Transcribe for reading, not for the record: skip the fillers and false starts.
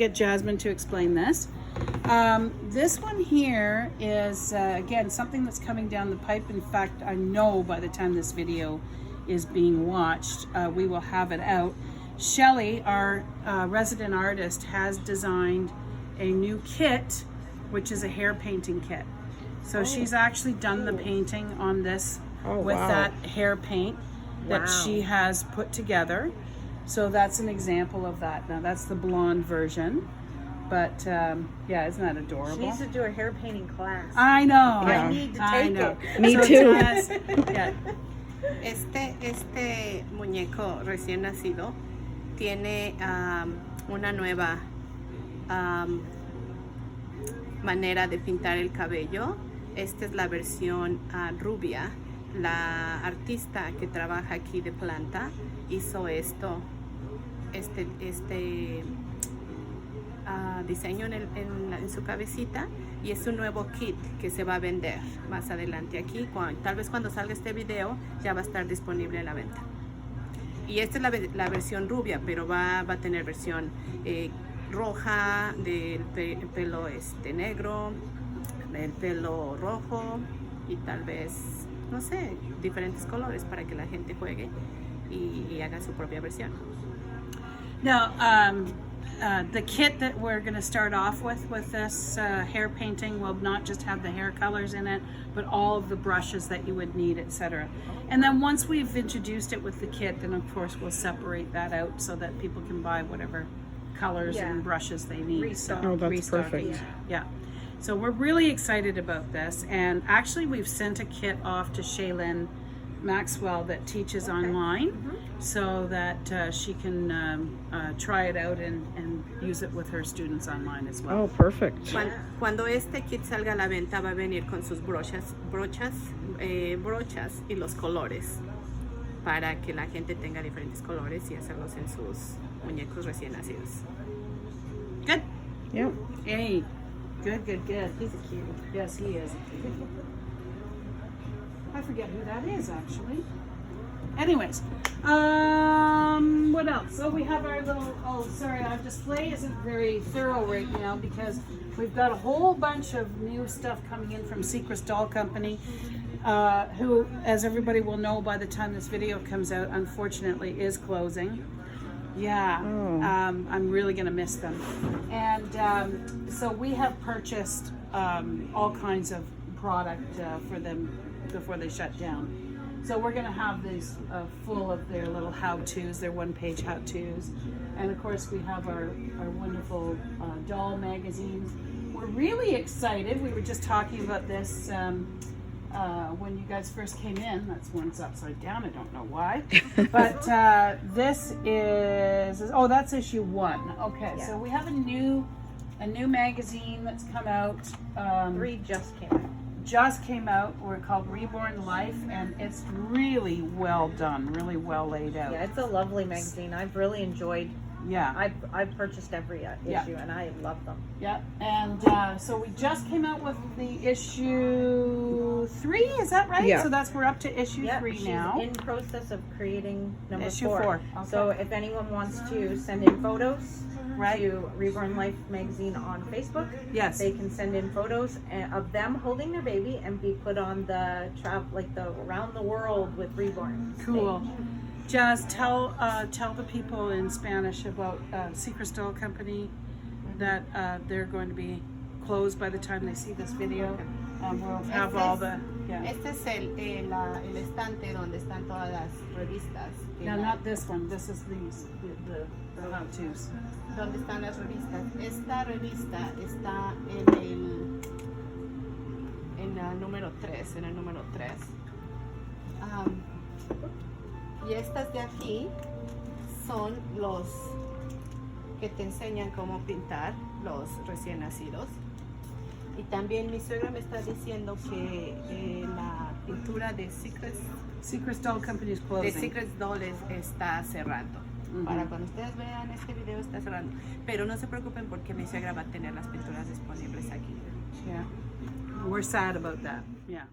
get Jasmine to explain this. This one here is, again, something that's coming down the pipe. In fact, I know by the time this video is being watched, we will have it out. Shelly, our resident artist, has designed a new kit, which is a hair painting kit. So she's actually done the painting on this with that hair paint that she has put together. So that's an example of that. Now that's the blonde version. But yeah, isn't that adorable? She needs to do a hair painting class. I know. Yeah. I need to take it. Me too. Yeah. Este muñeco recién nacido tiene una nueva manera de pintar el cabello. Esta es la versión rubia. La artista que trabaja aquí de planta hizo esto, este diseño en su cabecita, y es un nuevo kit que se va a vender más adelante aquí. Tal vez cuando salga este video ya va a estar disponible a la venta. Y esta es la versión rubia, pero va a tener versión roja, del pelo negro, el pelo rojo y tal vez, no sé, diferentes colores para que la gente juegue y haga su propia versión. Now, the kit that we're going to start off with this hair painting will not just have the hair colors in it, but all of the brushes that you would need, etc. And then once we've introduced it with the kit, then of course we'll separate that out so that people can buy whatever colors and brushes they need. Restock. Oh, that's perfect. Yeah. So we're really excited about this, and actually we've sent a kit off to Shaylin Maxwell that teaches online, so that she can try it out and use it with her students online as well. Oh, perfect. Cuando este kit salga a la venta va a venir con sus brochas y los colores para que la gente tenga diferentes colores y hacerlos en sus muñecos recién nacidos. Good. Yeah. Hey. Good. He's a cutie. Yes, he is. I forget who that is, actually. Anyways, what else? So we have our little, our display isn't very thorough right now because we've got a whole bunch of new stuff coming in from Secret Doll Company, who, as everybody will know by the time this video comes out, unfortunately is closing. Yeah, I'm really gonna miss them. And so we have purchased all kinds of product for them before they shut down. So we're gonna have these full of their little how-tos, their one-page how-tos. And of course we have our wonderful doll magazines. We're really excited. We were just talking about this when you guys first came in. That's one's upside down, I don't know why. But this is, that's issue 1. Okay, so we have a new magazine that's come out. 3 just came out. We're called Reborn Life, and it's really well done, really well laid out. Yeah, it's a lovely magazine. I've really enjoyed. Yeah, I've purchased every issue, and I love them. Yeah, and so we just came out with the issue 3. Is that right? Yeah. So we're up to issue 3 now. In process of creating number Issue 4. 4. Okay. So if anyone wants to send in photos to Reborn Life magazine on Facebook, Yes. they can send in photos of them holding their baby and be put on the the around the world with Reborn. Cool. Jazz, tell the people in Spanish about Secret Doll Company that they're going to be closed by the time they see this video. We'll have all the Este es el estante donde están todas las revistas. No, not this one. This is the how-tos. ¿Dónde están las revistas? Esta revista está en el número 3, y estas de aquí son los que te enseñan cómo pintar los recién nacidos. Y también mi suegra me está diciendo que la pintura de Secret Doll Company is closing. de Secret Dolls está cerrando. Para cuando ustedes vean este video está cerrando. Pero no se preocupen porque mi suegra va a tener las pinturas disponibles aquí. Yeah. We're sad about that. Yeah.